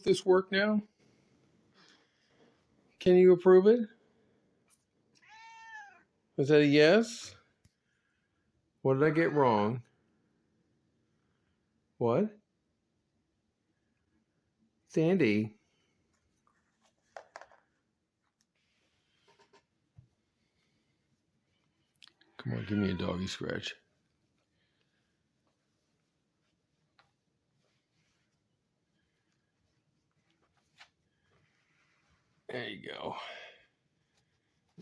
approve this work now? Can you approve it? Is that a yes? What did I get wrong? What? Sandy. Come on, give me a doggy scratch. There you go.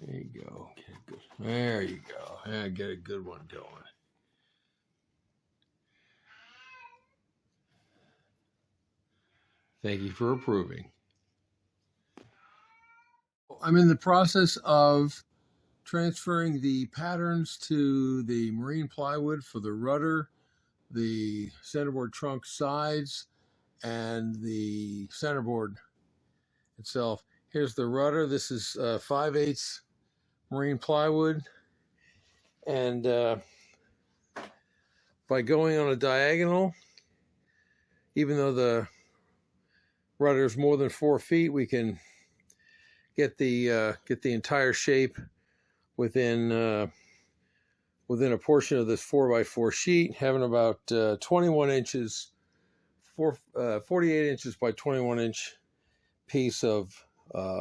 There you go. Get a good, there you go. Yeah, get a good one going. Thank you for approving. I'm in the process of transferring the patterns to the marine plywood for the rudder, the centerboard trunk sides, and the centerboard itself. Here's the rudder. This is 5/8 marine plywood, and by going on a diagonal, even though the rudder is more than 4 feet, we can get the entire shape within a portion of this 4x4 sheet, having about 21 inches, 48 inches by 21 inch piece of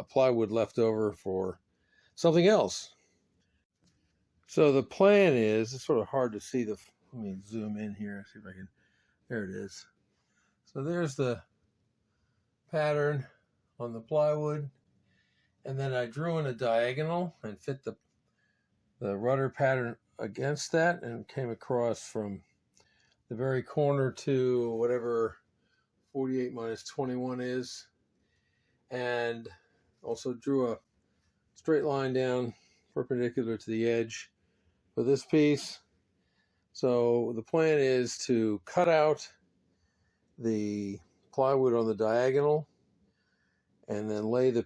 plywood left over for something else. So the plan is, it's sort of hard to see let me zoom in here, see if I can, there it is. So there's the pattern on the plywood, and then I drew in a diagonal and fit the rudder pattern against that, and came across from the very corner to whatever 48 minus 21 is, and also drew a straight line down perpendicular to the edge for this piece. So the plan is to cut out the plywood on the diagonal and then lay the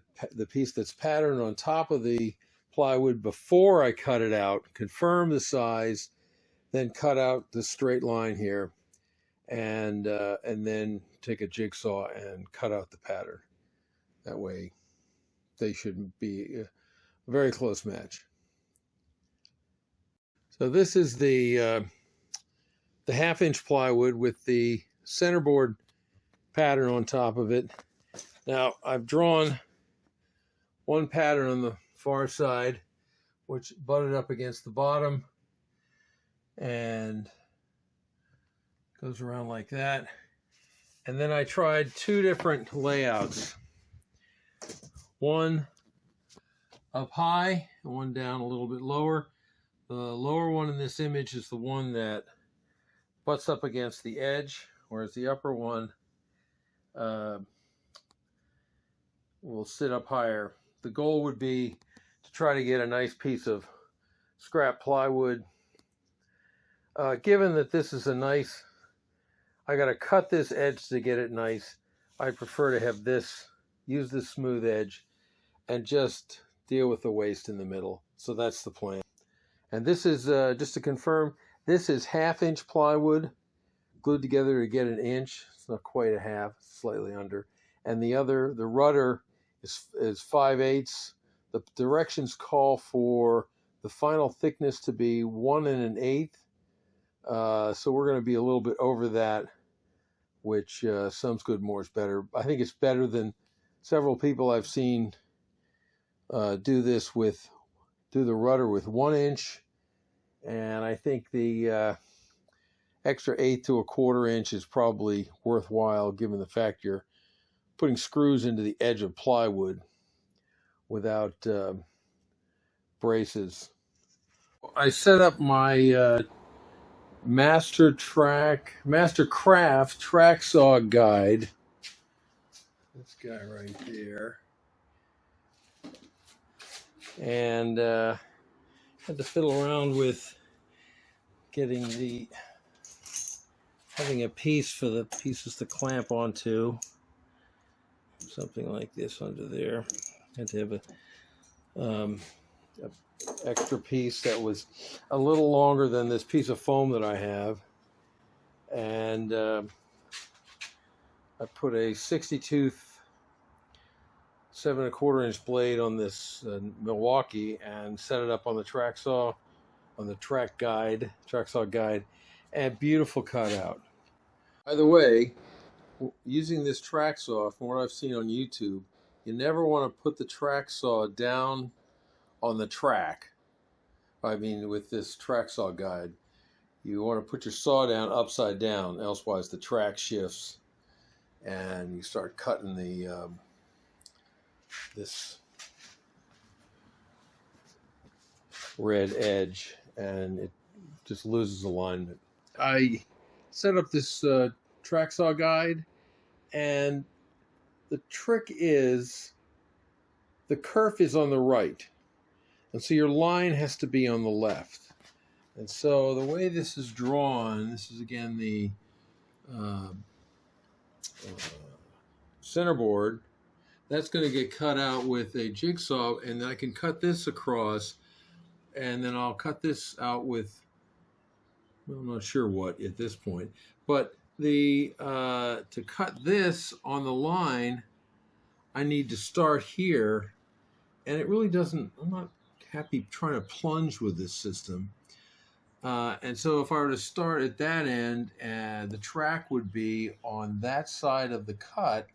piece that's patterned on top of the plywood before I cut it out, confirm the size, then cut out the straight line here, and then take a jigsaw and cut out the pattern. That way they should be a very close match. So this is the 1/2-inch plywood with the centerboard pattern on top of it. Now I've drawn one pattern on the far side, which butted up against the bottom and goes around like that. And then I tried 2 different layouts, one up high and one down a little bit lower. The lower one in this image is the one that butts up against the edge, whereas the upper one will sit up higher. The goal would be to try to get a nice piece of scrap plywood. Given that this is a nice, I got to cut this edge to get it nice, I prefer to have this, use this smooth edge and just deal with the waste in the middle. So that's the plan. And this is, just to confirm, this is 1/2-inch plywood glued together to get 1 inch. It's not quite a half, slightly under. And the rudder is 5/8. The directions call for the final thickness to be 1 1/8. So we're going to be a little bit over that, which some's good, more is better. I think it's better than several people I've seen do the rudder with 1 inch. And I think the extra 1/8 to 1/4 inch is probably worthwhile, given the fact you're putting screws into the edge of plywood without braces. I set up my Mastercraft track saw guide. This guy right there. And had to fiddle around with having a piece for the pieces to clamp onto. Something like this under there. Had to have a extra piece that was a little longer than this piece of foam that I have, and I put a 60-tooth 7 1/4 inch blade on this Milwaukee and set it up on the track saw, on the track saw guide, and beautiful cutout. By the way, using this track saw, from what I've seen on YouTube, you never want to put the track saw down on the track. I mean, with this track saw guide, you want to put your saw down upside down, elsewise the track shifts and you start cutting the this red edge and it just loses alignment. I set up this track saw guide, and the trick is the kerf is on the right, and so your line has to be on the left. And so the way this is drawn, this is again the centerboard, that's going to get cut out with a jigsaw, and I can cut this across, and then I'll cut this out with, well, I'm not sure what at this point, but the to cut this on the line, I need to start here, and it really doesn't, I'm not happy trying to plunge with this system. And so if I were to start at that end, the track would be on that side of the cut,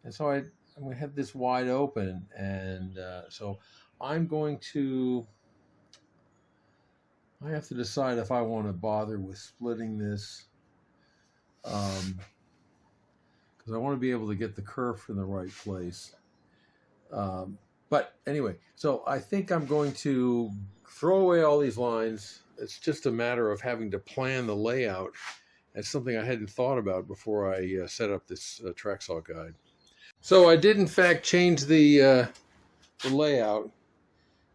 and so I'm going to have this wide open, and so I'm going to, I have to decide if I want to bother with splitting this, because I want to be able to get the kerf in the right place. But anyway, so I think I'm going to throw away all these lines. It's just a matter of having to plan the layout. It's something I hadn't thought about before I set up this track saw guide. So I did in fact change the layout,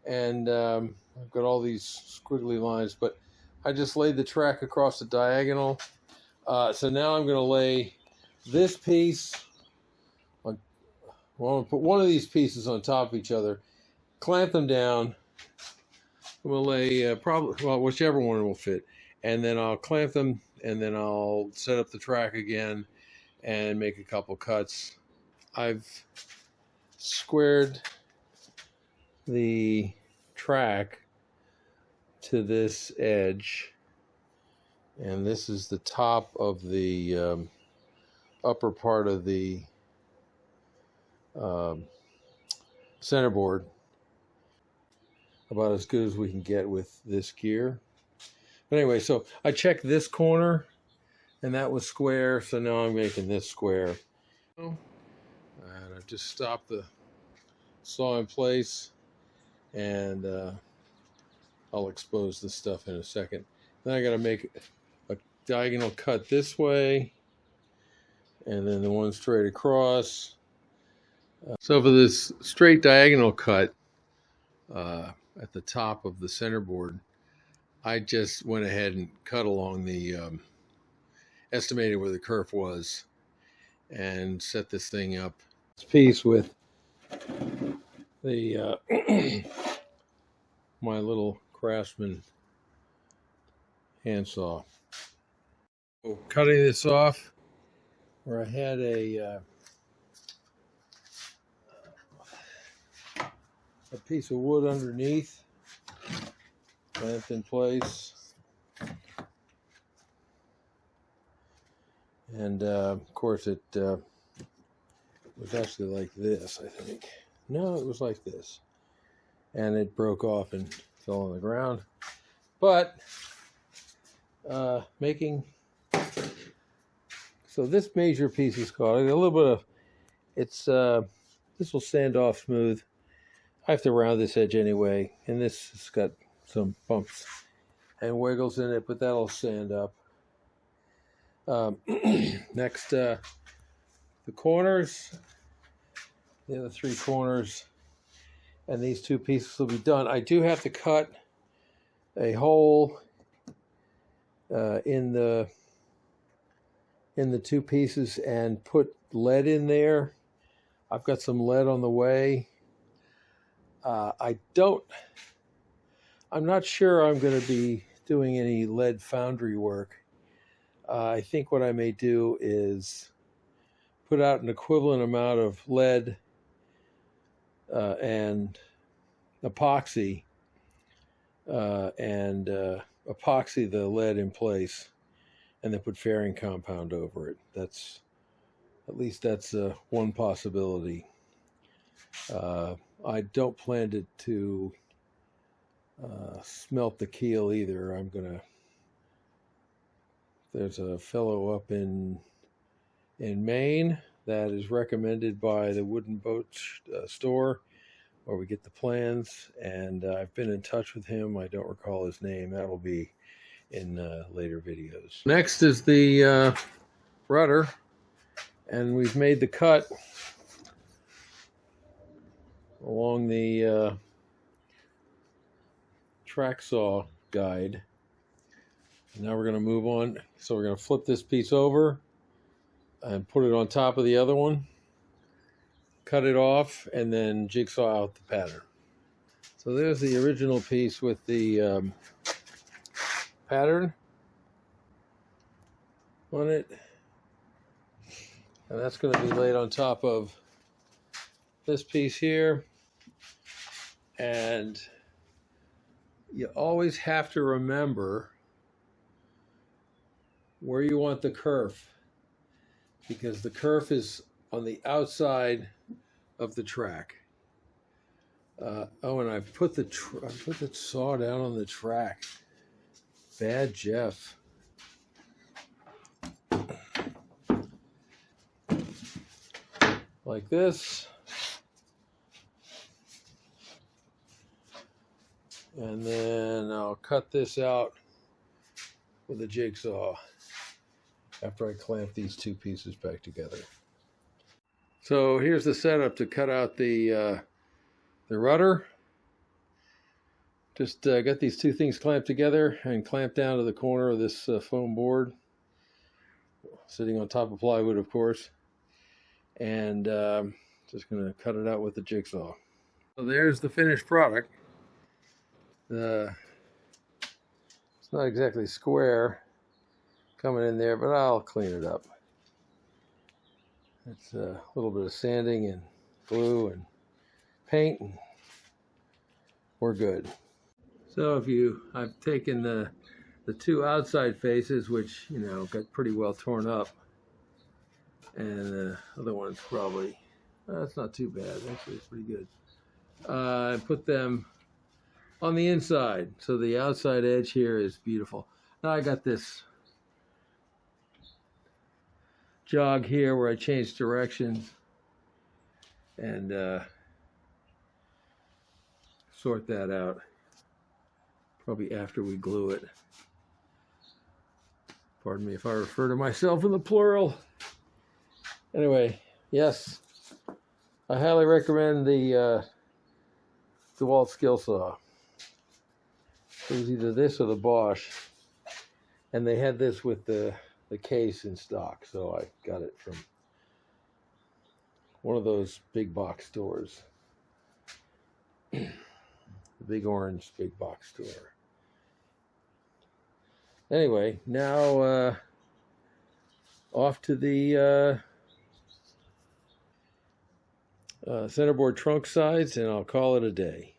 and I've got all these squiggly lines, but I just laid the track across the diagonal. So now I'm going to lay this piece on, well, I'm going to put one of these pieces on top of each other, clamp them down. We'll lay probably, well, whichever one will fit, and then I'll clamp them, and then I'll set up the track again and make a couple cuts. I've squared the track to this edge, and this is the top of the upper part of the centerboard, about as good as we can get with this gear. But anyway, so I checked this corner, and that was square, so now I'm making this square. And I've just stopped the saw in place, and I'll expose this stuff in a second. Then I got to make a diagonal cut this way, and then the one straight across. So for this straight diagonal cut at the top of the centerboard, I just went ahead and cut along the estimated where the kerf was, and set this thing up. This piece with the my little Craftsman handsaw. So cutting this off, where I had a piece of wood underneath, clamped in place, and of course it was actually like this, I think. No, it was like this, and it broke off and fell on the ground. But making, so this major piece is caught. A little bit of, it's this will sand off smooth. I have to round this edge anyway, and this has got some bumps and wiggles in it, but that'll sand up. Next, the corners, the other three corners, and these two pieces will be done. I do have to cut a hole in the two pieces and put lead in there. I've got some lead on the way. I'm not sure I'm going to be doing any lead foundry work. I think what I may do is put out an equivalent amount of lead and epoxy epoxy the lead in place, and then put fairing compound over it. That's one possibility. I don't plan to smelt the keel either. There's a fellow up in Maine that is recommended by the wooden boat store where we get the plans, and I've been in touch with him. I don't recall his name. That will be in later videos. Next is the rudder, and we've made the cut along the track saw guide. Now we're going to move on. So we're going to flip this piece over and put it on top of the other one, cut it off, and then jigsaw out the pattern. So there's the original piece with the pattern on it, and that's going to be laid on top of this piece here. And you always have to remember where you want the kerf, because the kerf is on the outside of the track. Oh, and I put the saw down on the track. Bad Jeff. Like this. And then I'll cut this out with a jigsaw after I clamp these two pieces back together. So here's the setup to cut out the rudder. Just got these two things clamped together and clamped down to the corner of this foam board, sitting on top of plywood, of course. And just going to cut it out with the jigsaw. So there's the finished product. It's not exactly square coming in there, but I'll clean it up. It's a little bit of sanding and glue and paint, and we're good. So I've taken the two outside faces, which, you know, got pretty well torn up, and the other one's probably, that's not too bad, actually it's pretty good. I put them on the inside, so the outside edge here is beautiful. Now I got this jog here where I changed directions and sort that out probably after we glue it. Pardon me if I refer to myself in the plural. Anyway, yes, I highly recommend the DeWalt skill saw. It was either this or the Bosch, and they had this with the case in stock, so I got it from one of those big box stores. The big orange big box store. Anyway, now off to the centerboard trunk sides, and I'll call it a day.